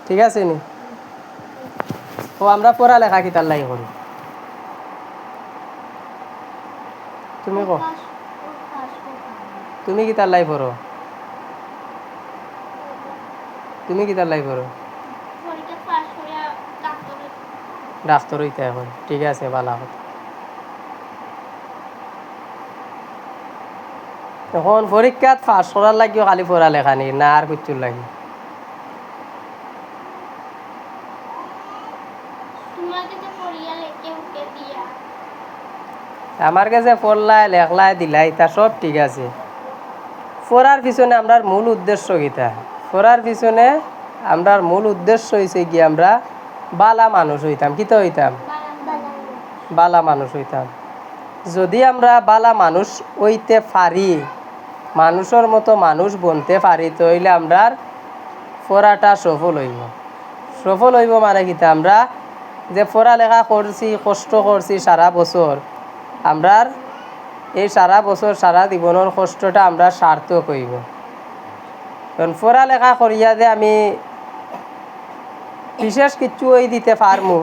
ঠিক আছে নি? ও আমরা পড়ালেখা কিতার লাগি করি? তুমি কো, তুমি কিতার লাই পড়ো? তুমি কিতার লাই পড়ো? ডাক্তার হইতে এখন। ঠিক আছে, ভালো কথা। এখন পরীক্ষাত পাস করার লাগিও খালি পড়ালেখা নি না আর কিচ্ছুর লাগি? আমার কাছে পড়লাই লেখলাই দিলাই তা সব ঠিক আছে। পড়ার পিছনে আমরার মূল উদ্দেশ্য কিতা? পড়ার পিছনে আমরার মূল উদ্দেশ্য হইছে কি আমরা বালা মানুষ হইতাম। কিতা হইতাম? বালা মানুষ হইতাম। যদি আমরা বালা মানুষ হইতে পারি, মানুষের মতো মানুষ বনতে পারি, তাইলে আমরার পড়াটা সফল হইব। সফল হইব মানে কিতা? আমরা যে পড়ালেখা করছি, কষ্ট করছি সারা বছর, আমরার এই সারা বছর সারা জীবনের কষ্টটা আমরা সার্থক হইব। কারণ পড়ালেখা করিয়া যে আমি বিশেষ কিছু ওই দিতে পারমু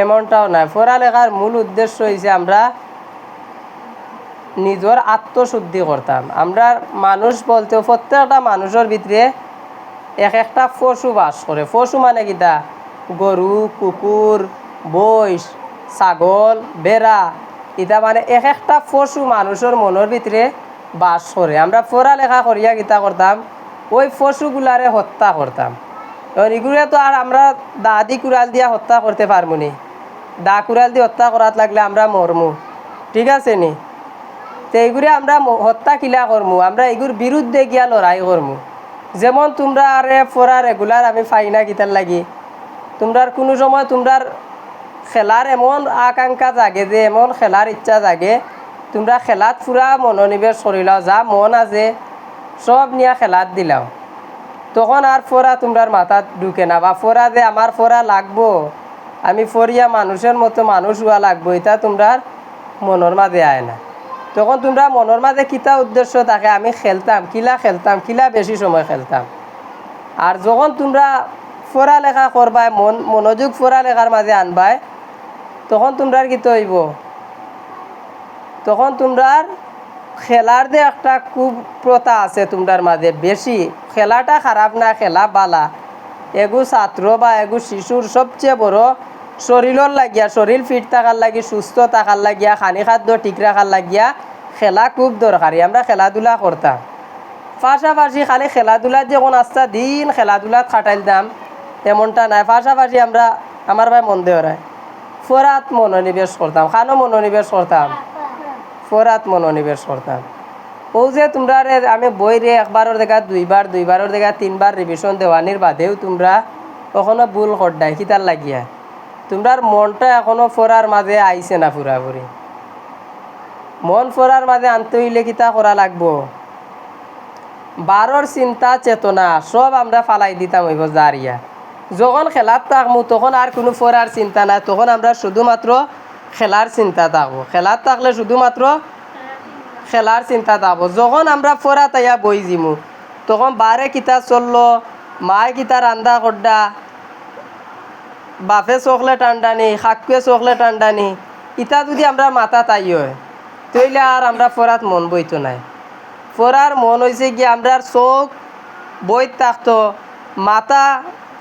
এমনটাও নয়। পড়ালেখার মূল উদ্দেশ্য হয়েছে আমরা নিজের আত্মশুদ্ধি করতাম। আমরা মানুষ বলতে প্রত্যেকটা মানুষের ভিতরে এক একটা পশু বাস করে। পশু মানে কিতা? গরু, কুকুর, বৈশ, ছাগল, বেড়া, এটা মানে এক একটা পশু মানুষের মনের ভিতরে বাস করে। আমরা পড়ালেখা করিয়া কিতা করতাম? ওই পশুগুলারে হত্যা করতাম। এবার এগুলো তো আর আমরা দা দি কুড়াল দিয়া হত্যা করতে পারবো নি। দা কুড়াল দিয়ে হত্যা করার লাগলে আমরা মরমু। ঠিক আছে নি? তো এইগুলো আমরা হত্যা কিলা করমু? আমরা এগুলোর বিরুদ্ধে গিয়া লড়াই করমু। যেমন তোমরা আরে পড়া রেগুলার আমি পাই না কিতার লাগি, তোমরার কোনো সময় তোমরার খেলার এমন আকাঙ্ক্ষা জাগে, যে এমন খেলার ইচ্ছা জাগে, তোমরা খেলাত পুরা মনোনিবেশ করিলাও, যা মন আছে সব নিয়ে খেলাত দিলাও, তখন আর পড়া তোমরার মাথাত ঢুকে না। বা পড়া যে আমার পড়া লাগবো, আমি পড়িয়া মানুষের মতো মানুষ হওয়া লাগবো, এটা তোমরার মনের মাঝে আয় না। তখন তোমরা মনের মাঝে কিতা উদ্দেশ্য থাকে? আমি খেলতাম, কিলা খেলতাম, কিলা বেশি সময় খেলতাম। আর যখন তোমরা পড়ালেখা করবাই, মনোযোগ পড়ালেখার মাঝে আনবাই, তখন তোমরার কি হইব? তখন তোমরার খেলার যে একটা খুব প্রথা আছে তোমরার মাঝে, বেশি খেলাটা খারাপ না, খেলা বালা। এগু ছাত্র বা এগু শিশুর সবচেয়ে বড় শরীরের লাগিয়া, শরীর ফিট থাকার লাগি, সুস্থ থাকার লাগিয়া, খানি খাদ্য ঠিক রাখার লাগিয়া খেলা খুব দরকারি। আমরা খেলাধুলা করতাম, পাশাপাশি খালি খেলাধুলার যে কোন আস্তা দিন খেলাধুলাত খাটাইতাম এমনটা নাই। পাশাপাশি আমরা আমার ভাই মন দেওয়ার ফরাত মনোনিবেশ করতাম। খানো মনোনিবেশ করতাম? ফরাত মনোনিবেশ করতাম। ও যে তোমরা আমি বইরে একবারের জায়গা দুইবার, দুইবারের জায়গা তিনবার রিভিশন দেওয়ানির বাদেও তোমরা কখনো ভুল করডাই কিতার লাগিয়া? তোমরার মনটা এখনো ফরার মাঝে আইছে না পুরাপুরি। মন ফরার মাঝে আনতে হইলে কিতা করা লাগবো? বারোর চিন্তা চেতনা সব আমরা ফালাই দিতাম হইব জারিয়া। যখন খেলার থাকবো তখন আর কোনো পড়ার চিন্তা নাই, তখন আমরা শুধুমাত্র খেলার চিন্তা থাকবো। খেলার থাকলে শুধুমাত্র খেলার চিন্তা থাকবো। যখন আমরা পড়া তাইয়া বই জিমু, তখন বারে কিতা চললো, মায় কিতা রান্দা করডা, বাপে চকলেট আন্ডানি, খাকুয়ে চকলেট আন্ডানি, ইটা যদি আমরা মাথা তাই হয়, তইলে আর আমরা পড়াত মন বইতো নাই। পড়ার মন হয়েছে কি আমরার চোখ বইত থাকতো, মাথা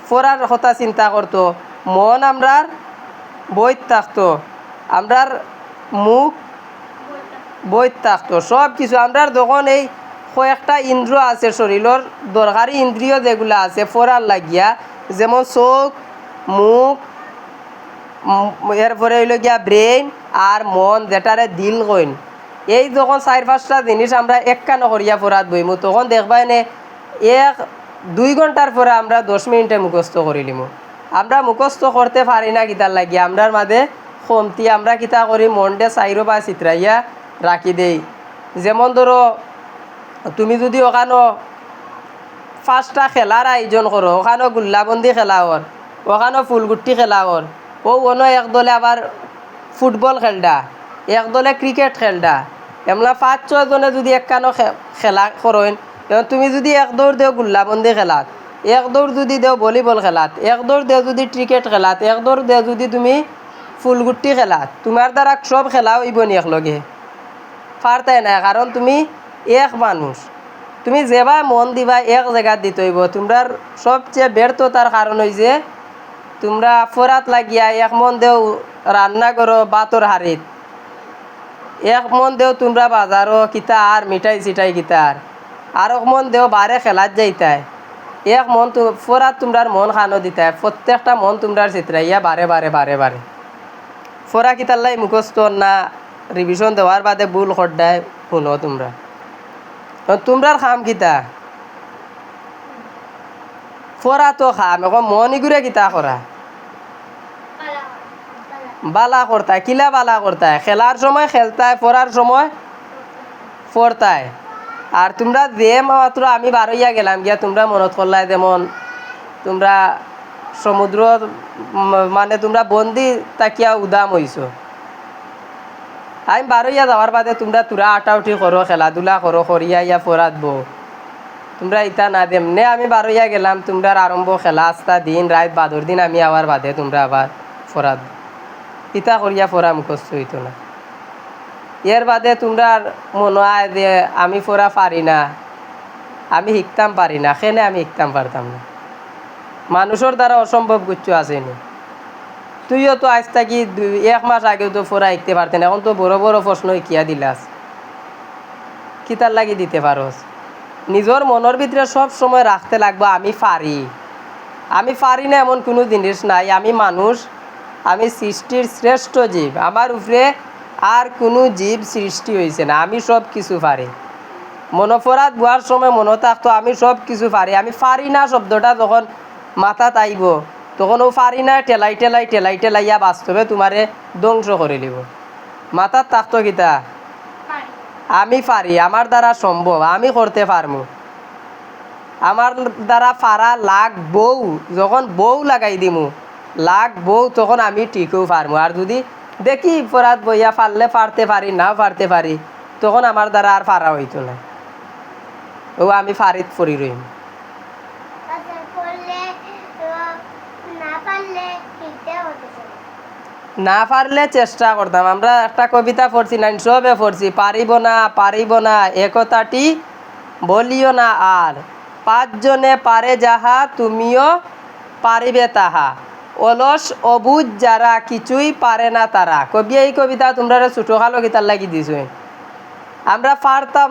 পড়ার কথা চিন্তা করতো, মন আমরার বইত থাকতো, আমরার মুখ বইত থাকতো, সব কিছু আমরার যখন এই কয়েকটা ইন্দ্র আছে শরীরের দরকারি ইন্দ্রিয় যেগুলো আছে পড়ার লাগিয়া, যেমন চোখ, মুখ, এরপরে হইল গিয়া ব্রেইন আর মন, যেটারে দিল কইন, এই যখন 4-5টা জিনিস আমরা একখানো করিয়া পড়াত বইমু, তখন দেখবাই নে 1-2 ঘন্টার পরে আমরা 10 মিনিটে মুখস্থ করিলিমু। আমরা মুখস্থ করতে পারি না কিতার লাগিয়া? আমরার মাঝে কমতি। আমরা কিতা করি? মনডে 4 বা চিত্রাইয়া রাখি দেই। যেমন ধরো তুমি যদি ওখানো 5টা খেলার আয়োজন করো, ওখানো গুল্লাবন্দি খেলা হর, ওখানো ফুলগুটি খেলা হর, ও অন্য এক দলে আবার ফুটবল খেলডা, এক দলে ক্রিকেট খেলডা, এমলা 5-6 জনে যদি একখানো খেলা করেন, তুমি যদি এক দৌড় দেও গুল্লাবন্দি খেলাত, এক দৌড় যদি দেও ভলিবল খেলাত, এক দৌড় দেও যদি ক্রিকেট খেলাত, এক দৌড় দেও যদি তুমি ফুলগুটি খেলাত, তোমার দ্বারা সব খেলা হইব নি একলগে? পারতাই না, কারণ তুমি এক মানুষ। তুমি যেবা মন দিবা এক জায়গাত দিতে হইব। তোমরার সবচেয়ে ব্যর্থতার কারণ হইছে তোমরা ফরাত লাগিয়া এক মন দেও রান্না করো বাতর হারিত, এক মন দেও তোমরা বাজারও কিতা আর মিঠাই চিঠাই কিতার, আর এক মন দেও বারে খেলাত যাইতায়, এক মন ফরাত তোমরার মন খানো দিতায়, প্রত্যেকটা মন তোমরার চিত্রাইয়া বারে বারে বারে বারে ফরা কিতার মুখস্থ না রিভিশন দেওয়ার বাদে ভুল খড্ডায় শুনো তোমরা। তোমরার খাম কিতা ফরা তো খাম, এখন মন ইগুরে কিতা করা বালা করতায়, কিলা বালা করতায়, খেলার সময় খেলতায়, পড়ার সময় পড়তায়। আর তোমরা যে মাত্র আমি বারইয়া গেলাম গিয়া তোমরা মনত করলাই যেমন তোমরা সমুদ্র মানে তোমরা বন্দি তাকিয়া উদাম হইছো। আমি বারইয়া যাওয়ার বাদে তোমরা তুরা আটাউটি করো, খেলাধুলা করো, করিয়া ইয়া পড়াত বো। তোমরা ইতা না দেম নে আমি বারইয়া গেলাম, তোমরা আরম্ভ খেলা আস্তা দিন রাত বাদর দিন আমি আবার বাদে তোমরা আবার পড়াত ইতা করিয়া পড়া মুখস্থ হইতো না। এর বাদে তোমরা মনে হয় যে আমি পড়া পারি না, আমি শিখতাম পারি না, সেনে আমি শিখতাম পারতাম না। মানুষের দ্বারা অসম্ভব কিছু আসেনি। তুইও তো আজ থাকি 1 মাস আগেও তো পড়া শিখতে পারতেন, এখন তো বড় বড় প্রশ্ন শিখিয়া দিলাস, কিতার লাগি দিতে পারস? নিজের মনের ভিতরে সব সময় রাখতে লাগবো আমি পারি। আমি পারি না এমন কোনো জিনিস নাই। আমি মানুষ, আমি সৃষ্টির শ্রেষ্ঠ জীব, আমার উপরে আর কোনো জীব সৃষ্টি হয়েছে না। আমি সব কিছু পারি। মনোপরাধ বোয়ার সময় মনে থাকতো আমি সব কিছু পারি। আমি পারি না শব্দটা যখন মাথাত আইব তখন ও পারি না টেলাই টেলাই টেলাই টেলাইয়া বাস্তবে তোমারে ধ্বংস করে নিব। মাথাত থাকতো কিতা আমি পারি, আমার দ্বারা সম্ভব, আমি করতে পারবো। আমার দ্বারা পারা লাখ বউ, যখন বউ লাগাই দিমু লাখ বউ তখন আমি ঠিকও পারবো। আর যদি দেখি পরাত বইয়া পারলে পারতে পারি, না পারতে পারি, তখন আমার দ্বারা আর পারা হইতো না। ও আমি ফারিত পড়ি রইম। না পারলে চেষ্টা করতাম। আমরা একটা কবিতা পড়ছি না, সবে পড়ছি, পারিব না একতাটি বলিও না আর, 5 জনে পারে যাহা তুমিও পারিবে তাহা, অলস অবুজ যারা কিছুই পারে না তারা। কবি এই কবিতা তোমরা ছোটোখালো গীতার লাগি দিছো। আমরা পারতাম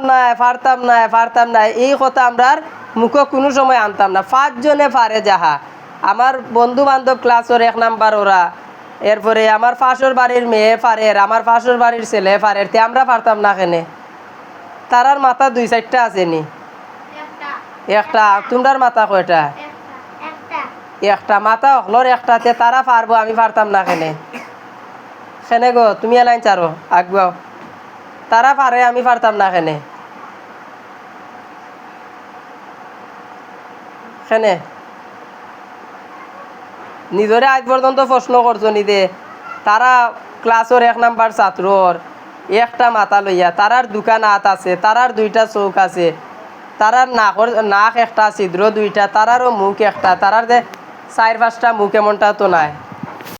না এই কথা আমরা মুখ কোনো সময় আনতাম না। 5 জনে পারে যাহা, আমার বন্ধু বান্ধব ক্লাসের 1 নাম্বার ওরা, এরপরে আমার পাশের বাড়ির মেয়ে পারে, আমার পাশের বাড়ির ছেলে পারে, তে আমরা পারতাম না কেনে? তারার মাথা 2-4টা আসেনি? একটা। তোমরার মাথা কয়টা? একটা। মাথা হলর একটাতে তারা পারবো, আমি পারতাম না কেনে? কেনে গো তুমি এলাইন চারো আগুয়াও, তারা পারে আমি পারতাম না কেনে? কেনে নিজরে আজ পর্যন্ত প্রশ্ন করছো নি দে তারা ক্লাসের 1 নাম্বার ছাত্রর একটা মাথা লইয়া, তারার দোকান হাত আছে, তারার 2টা চোখ আছে, তারার নাক একটা, ছিদ্র 2টা, তারারও মুখ একটা, তারার যে 4-5টা মুখ এমনটা তো নাই।